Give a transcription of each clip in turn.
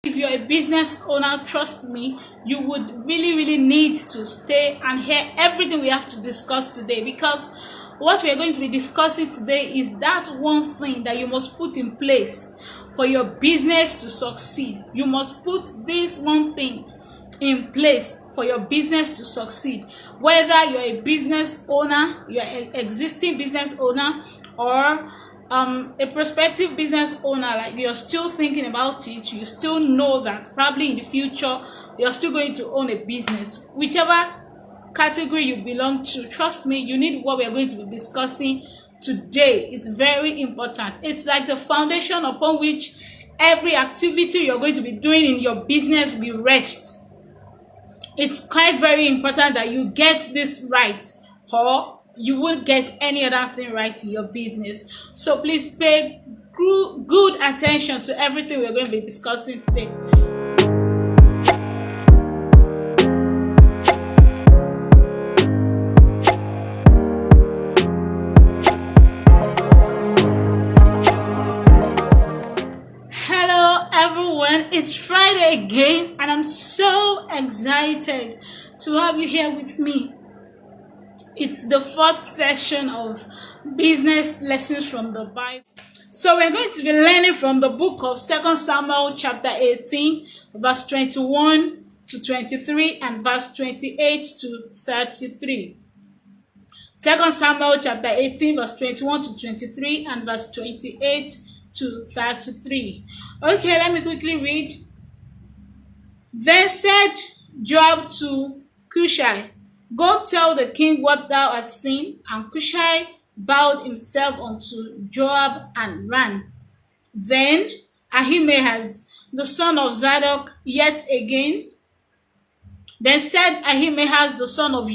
If you're a business owner, trust me, you would really need to stay and hear everything we have to discuss today, because what we are going to be discussing today is that one thing that you must put in place for your business to succeed. You must put this one thing in place for your business to succeed. Whether you're a business owner, you're an existing business owner, or a prospective business owner, like you're still thinking about it, you still know that probably in the future you're still going to own a business. Whichever category you belong to, trust me, you need what we are going to be discussing today. It's very important. It's like the foundation upon which every activity you're going to be doing in your business will rest. It's quite very important that you get this right, or you won't get any other thing right in your business. So please pay good attention to everything we're going to be discussing today. Hello everyone, it's Friday again, and I'm so excited to have you here with me. It's the fourth session of business lessons from the Bible. So we're going to be learning from the book of 2 Samuel chapter 18, verse 21 to 23 and verse 28 to 33. 2 Samuel chapter 18, verse 21 to 23 and verse 28 to 33. Okay, let me quickly read. Then said Joab to Cushai, "Go tell the king what thou hast seen." And Cushai bowed himself unto Joab and ran. Then Ahimaaz, the son of Zadok, Then said Ahimaaz, the son of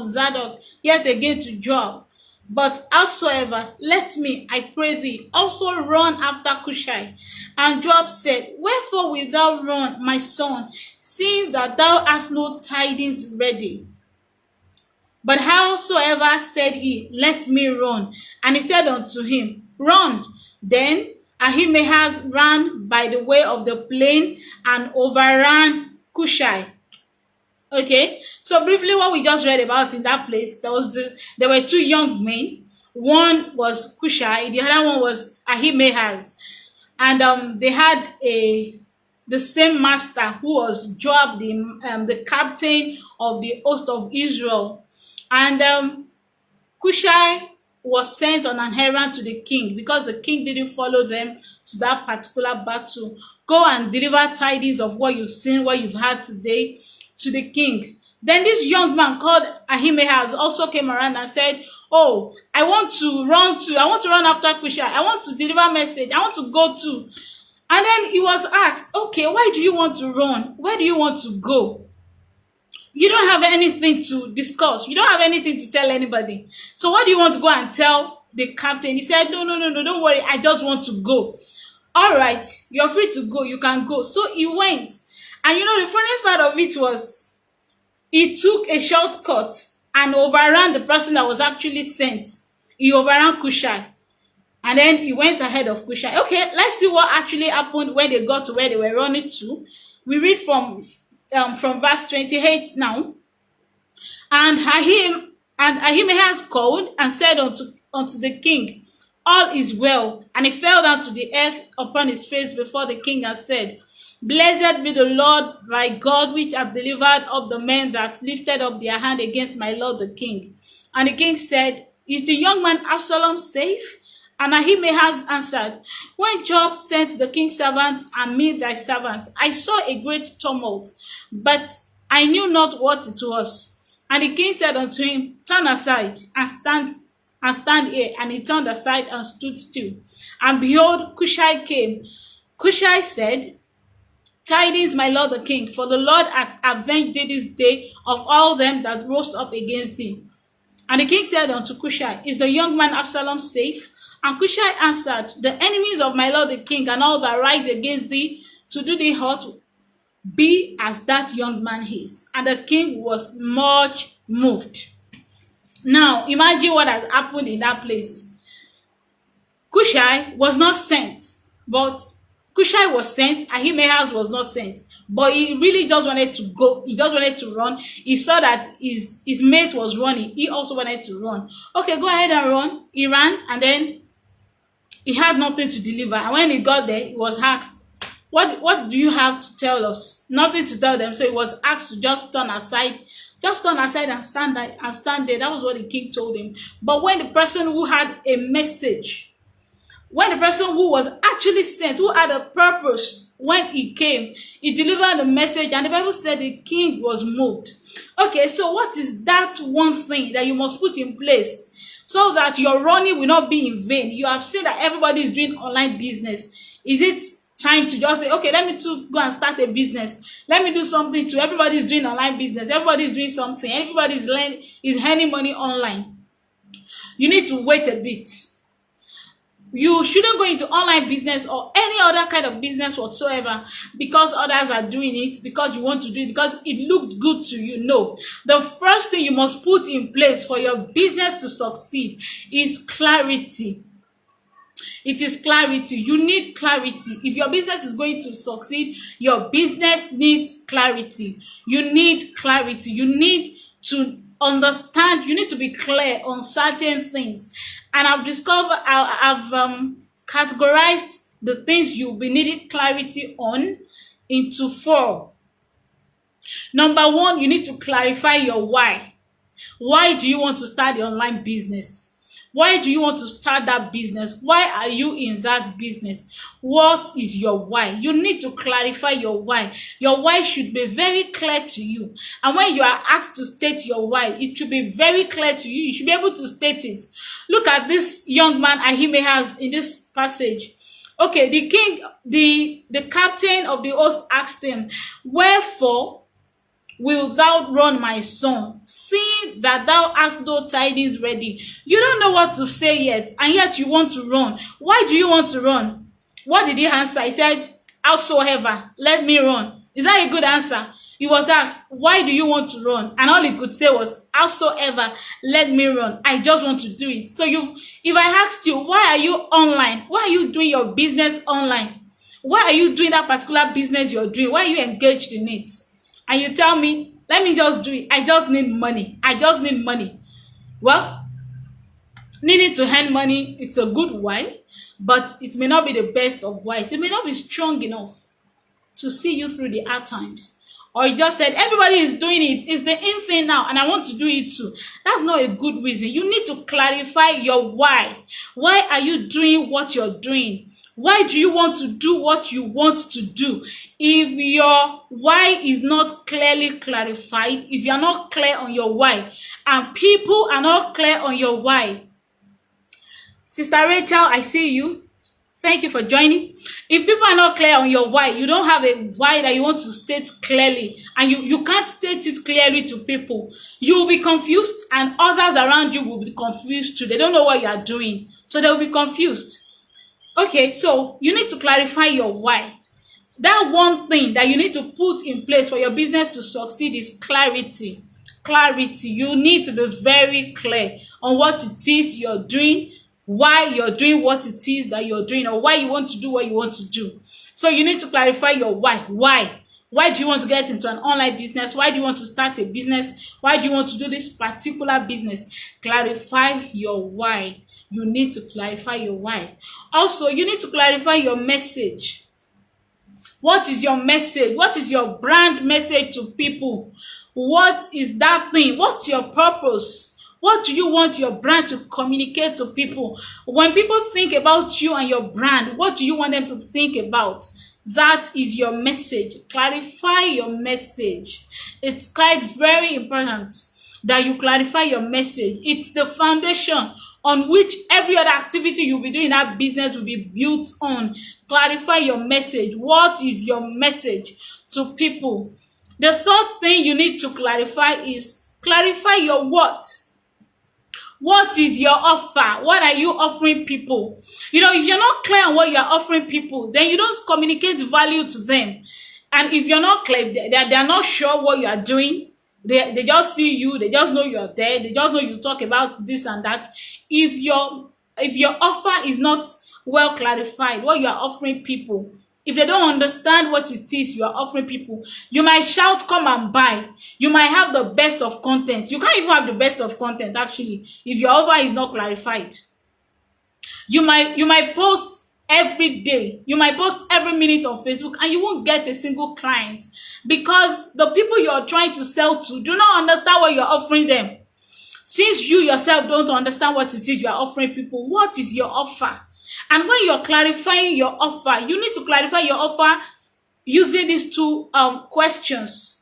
Zadok, yet again to Joab, "But howsoever, let me, I pray thee, also run after Cushai." And Joab said, "Wherefore wilt thou run, my son, seeing that thou hast no tidings ready?" But howsoever, said he, "Let me run." And he said unto him, "Run." Then Ahimaaz ran by the way of the plain and overran Cushai. Okay, so briefly, what we just read about in that place, there were two young men. One was Cushai, the other one was Ahimaaz, and they had the same master, who was Joab, the captain of the host of Israel. And Cushai was sent on an errand to the king, because the king didn't follow them to that particular battle. Go and deliver tidings of what you've seen, what you've had today, to the king. Then this young man called Ahimaaz also came around and said, "Oh, I want to run after Cushai. I want to deliver message. I want to go too." And then he was asked, "Okay, why do you want to run? Where do you want to go? You don't have anything to discuss. You don't have anything to tell anybody. So what do you want to go and tell the captain?" He said, No, don't worry. I just want to go." "All right, you're free to go. You can go." So he went. And the funniest part of it was, he took a shortcut and overran the person that was actually sent. He overran Cushai. And then he went ahead of Cushai. Okay, let's see what actually happened when they got to where they were running to. We read from verse 28 now. And Ahimaaz called and said unto the king, "All is well." And he fell down to the earth upon his face before the king and said, "Blessed be the Lord thy God, which hath delivered up the men that lifted up their hand against my lord the king." And the king said, "Is the young man Absalom safe?" And Ahimaaz answered, "When Joab sent the king's servants and me thy servant, I saw a great tumult, but I knew not what it was." And the king said unto him, "Turn aside and stand here." And he turned aside and stood still. And behold, Cushai came. Cushai said, "Tidings, my lord the king, for the Lord hath avenged thee this day of all them that rose up against thee." And the king said unto Cushai, "Is the young man Absalom safe?" And Cushai answered, "The enemies of my lord the king and all that rise against thee to do thee hurt be as that young man is." And the king was much moved. Now, imagine what has happened in that place. Cushai was not sent, but Kushai was sent, Ahimaaz was not sent. But he really just wanted to go. He just wanted to run. He saw that his mate was running. He also wanted to run. Okay, go ahead and run. He ran, and then he had nothing to deliver. And when he got there, he was asked, what do you have to tell us? Nothing to tell them. So he was asked to just turn aside. Just turn aside and stand there, and stand there. That was what the king told him. But when the person who had a message, when the person who was actually sent, who had a purpose, when he came, he delivered the message, and the Bible said the king was moved. Okay, so what is that one thing that you must put in place so that your running will not be in vain? You have seen that everybody is doing online business. Is it time to just say, okay, let me to go and start a business? Let me do something too. Everybody is doing online business. Everybody is doing something. Everybody is earning money online. You need to wait a bit. You shouldn't go into online business or any other kind of business whatsoever because others are doing it, because you want to do it, because it looked good to you. No. The first thing you must put in place for your business to succeed is clarity. It is clarity. You need clarity. If your business is going to succeed, your business needs clarity. You need clarity. You need to understand. You need to be clear on certain things. And I've discovered, I've categorized the things you'll be needing clarity on into 4. Number 1, you need to clarify your why. Why do you want to start the online business? Why do you want to start that business? Why are you in that business? What is your why? You need to clarify your why. Your why should be very clear to you. And when you are asked to state your why, it should be very clear to you. You should be able to state it. Look at this young man Ahimaaz in this passage. Okay, the king, the captain of the host asked him, "Wherefore will thou run, my son, seeing that thou hast no tidings ready?" You don't know what to say yet, and yet you want to run. Why do you want to run? What did he answer? He said, "Howsoever, let me run." Is that a good answer? He was asked, "Why do you want to run?" And all he could say was, "Howsoever, let me run. I just want to do it." So if I asked you, why are you online? Why are you doing your business online? Why are you doing that particular business you're doing? Why are you engaged in it? And you tell me, "Let me just do it. I just need money. I just need money." Well, needing to earn money, it's a good why, but it may not be the best of whys. It may not be strong enough to see you through the hard times. Or you just said, everybody is doing it. It's the in thing now, and I want to do it too. That's not a good reason. You need to clarify your why. Why are you doing what you're doing? Why do you want to do what you want to do? If your why is not clearly clarified, if you're not clear on your why, and people are not clear on your why, Sister Rachel, I see you. Thank you for joining. If people are not clear on your why, you don't have a why that you want to state clearly, and you can't state it clearly to people, you will be confused, and others around you will be confused too. They don't know what you are doing, so they will be confused. Okay, so you need to clarify your why. That one thing that you need to put in place for your business to succeed is clarity. Clarity. You need to be very clear on what it is you're doing, why you're doing what it is that you're doing, or why you want to do what you want to do. So you need to clarify your why. Why? Why do you want to get into an online business? Why do you want to start a business? Why do you want to do this particular business? Clarify your why. You need to clarify your why. Also, you need to clarify your message. What is your message? What is your brand message to people? What is that thing? What's your purpose? What do you want your brand to communicate to people? When people think about you and your brand, what do you want them to think about? That is your message. Clarify your message. It's quite very important that you clarify your message. It's the foundation on which every other activity you'll be doing in that business will be built on. Clarify your message. What is your message to people? The third thing you need to clarify is clarify your what. What is your offer? What are you offering people? You know, if you're not clear on what you're offering people, then you don't communicate value to them. And if you're not clear, they're not sure what you are doing. They just see you, they just know you're there, they just know you talk about this and that. If your offer is not well clarified, what you are offering people, If they don't understand what it is you are offering people, you might shout, come and buy. You might have the best of content. You can't even have the best of content, actually, if your offer is not clarified. You might post every day. You might post every minute on Facebook and you won't get a single client because the people you're trying to sell to do not understand what you're offering them. Since you yourself don't understand what it is you're offering people, what is your offer? And when you're clarifying your offer, you need to clarify your offer using these two questions.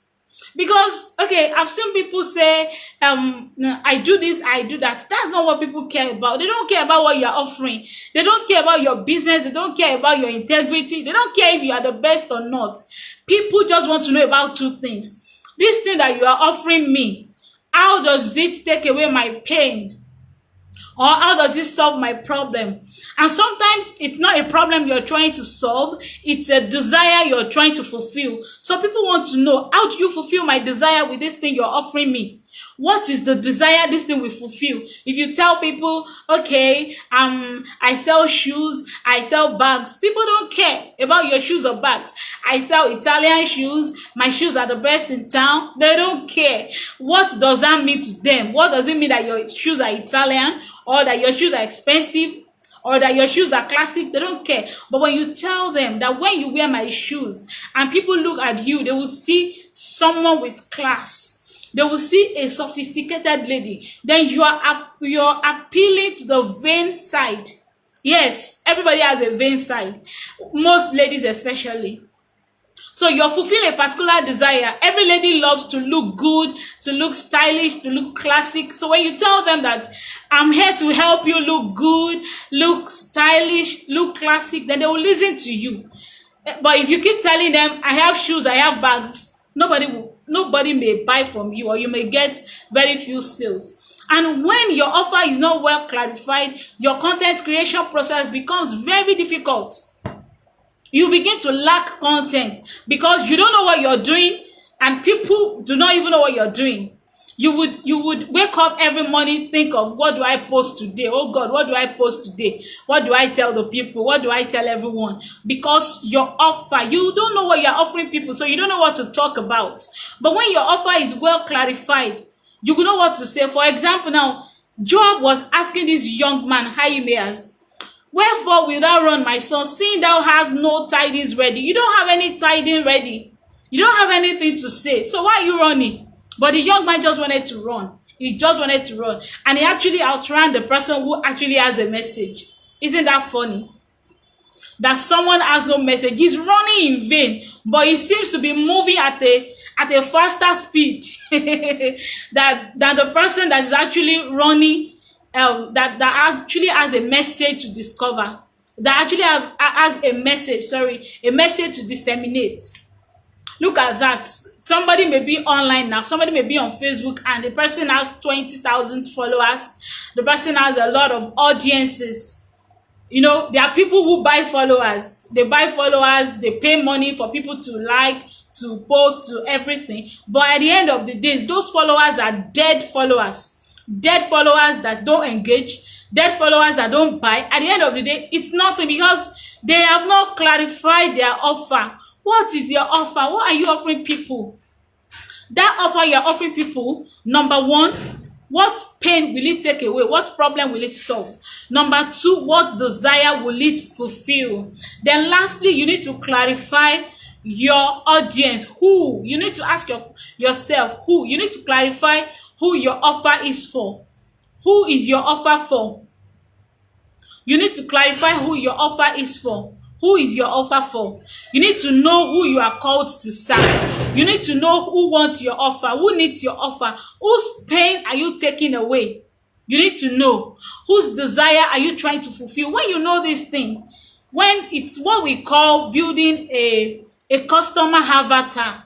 Because, okay, I've seen people say, I do this, I do that. That's not what people care about. They don't care about what you're offering. They don't care about your business. They don't care about your integrity. They don't care if you are the best or not. People just want to know about two things. This thing that you are offering me, how does it take away my pain? Or how does it solve my problem? And sometimes it's not a problem you're trying to solve, it's a desire you're trying to fulfill. So people want to know, how do you fulfill my desire with this thing you're offering me? What is the desire this thing will fulfill? If you tell people, okay, I sell shoes, I sell bags, people don't care about your shoes or bags. I sell Italian shoes, my shoes are the best in town. They don't care. What does that mean to them? What does it mean that your shoes are Italian, or that your shoes are expensive, or that your shoes are classic? They don't care. But when you tell them that when you wear my shoes and people look at you, they will see someone with class. They will see a sophisticated lady. Then you're appealing to the vain side. Yes, everybody has a vain side. Most ladies especially. So you're fulfilling a particular desire. Every lady loves to look good, to look stylish, to look classic. So when you tell them that I'm here to help you look good, look stylish, look classic, then they will listen to you. But if you keep telling them, I have shoes, I have bags, nobody may buy from you, or you may get very few sales. And when your offer is not well clarified, your content creation process becomes very difficult. You begin to lack content because you don't know what you're doing, and people do not even know what you're doing. You would wake up every morning, think of, what do I post today? Oh God, what do I post today? What do I tell the people? What do I tell everyone? Because your offer, you don't know what you're offering people, so you don't know what to talk about. But when your offer is well clarified, you will know what to say. For example, now, Job was asking this young man, Ahimaaz, wherefore will thou run, my son, seeing thou hast no tidings ready? You don't have any tidings ready. You don't have anything to say. So why are you running? But the young man just wanted to run. He just wanted to run. And he actually outran the person who actually has a message. Isn't that funny? That someone has no message. He's running in vain, but he seems to be moving at a faster speed than the person that is actually running, that actually has a message to discover, that actually has a message to disseminate. Look at that. Somebody may be online now, somebody may be on Facebook, and the person has 20,000 followers. The person has a lot of audiences. You know, there are people who buy followers. They buy followers, they pay money for people to like, to post, to everything. But at the end of the day, those followers are dead followers. Dead followers that don't engage, dead followers that don't buy. At the end of the day, it's nothing because they have not clarified their offer. What is your offer? What are you offering people? That offer you're offering people, number one, what pain will it take away? What problem will it solve? Number two, what desire will it fulfill? Then lastly, you need to clarify your audience. Who? You need to ask yourself who. You need to clarify who your offer is for. Who is your offer for? You need to clarify who your offer is for. Who is your offer for? You need to know who you are called to serve. You need to know who wants your offer, who needs your offer, whose pain are you taking away. You need to know whose desire are you trying to fulfill. When you know this thing, when it's what we call building a customer avatar,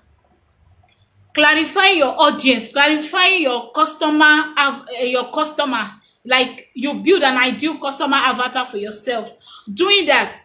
clarifying your audience, clarifying your customer, like you build an ideal customer avatar for yourself. Doing that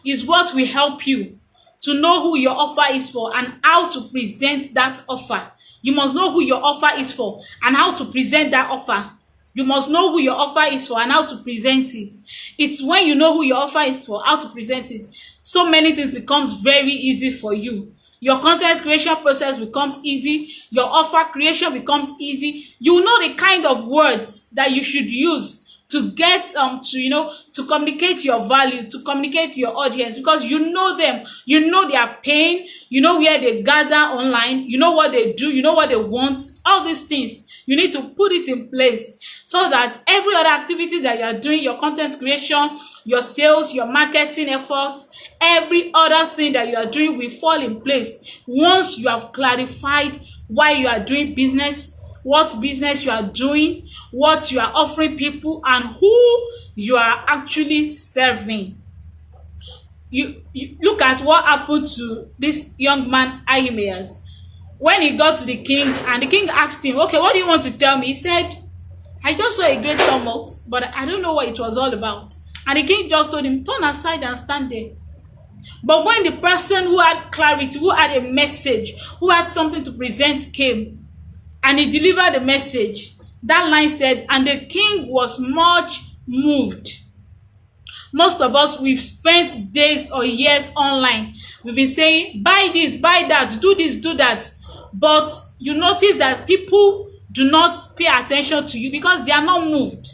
is what will help you to know who your offer is for and how to present that offer. You must know who your offer is for and how to present that offer You must know who your offer is for and how to present it. It's when you know who your offer is for, how to present it, so many things becomes very easy for you. Your content creation process becomes easy. Your offer creation becomes easy. You know the kind of words that you should use to get to communicate your value, to communicate your audience, because you know them, you know their pain, you know where they gather online, you know what they do, you know what they want. All these things you need to put it in place, so that every other activity that you are doing, your content creation, your sales, your marketing efforts, every other thing that you are doing will fall in place once you have clarified why you are doing business, what business you are doing, what you are offering people, and who you are actually serving. You look at what happened to this young man Ahimaeus. When he got to the king and the king asked him, okay, what do you want to tell me? He said, I just saw a great tumult, but I don't know what it was all about. And the king just told him, turn aside and stand there. But when the person who had clarity, who had a message, who had something to present came, and he delivered the message, that line said, and the king was much moved. Most of us, we've spent days or years online. We've been saying, buy this, buy that, do this, do that. But you notice that people do not pay attention to you because they are not moved.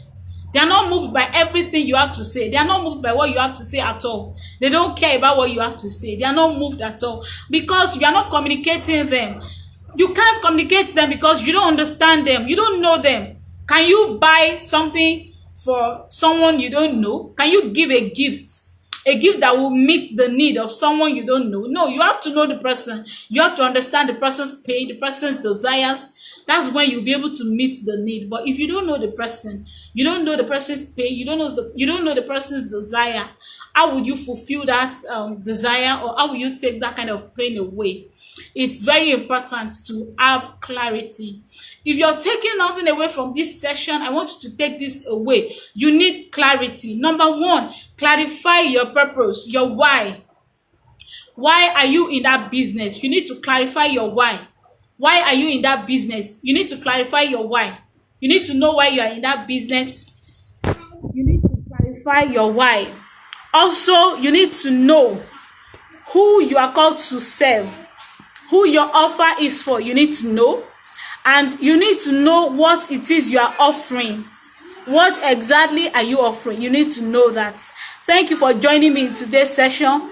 They are not moved by everything you have to say. They are not moved by what you have to say at all. They don't care about what you have to say. They are not moved at all because you are not communicating them. You can't communicate them because you don't understand them. You don't know them. Can you buy something for someone you don't know? Can you give a gift? A gift that will meet the need of someone you don't know? No, you have to know the person. You have to understand the person's pain, the person's desires. That's when you'll be able to meet the need. But if you don't know the person, you don't know the person's pain, you don't know the person's desire, how would you fulfill that desire, or how will you take that kind of pain away? It's very important to have clarity. If you're taking nothing away from this session, I want you to take this away. You need clarity. Number one, clarify your purpose, your why. Why are you in that business? You need to clarify your why. Why are you in that business? You need to clarify your why. You need to know why you are in that business. You need to clarify your why. Also, you need to know who you are called to serve, who your offer is for. You need to know, and you need to know what it is you are offering. What exactly are you offering? You need to know that. Thank you for joining me in today's session.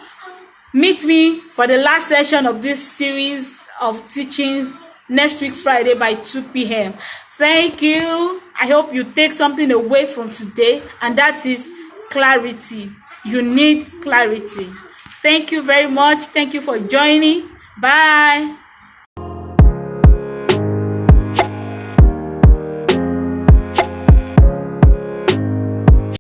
Meet me for the last session of this series of teachings next week Friday by 2 p.m. Thank you. I hope you take something away from today, and that is clarity. You need clarity. Thank you very much. Thank you for joining. Bye.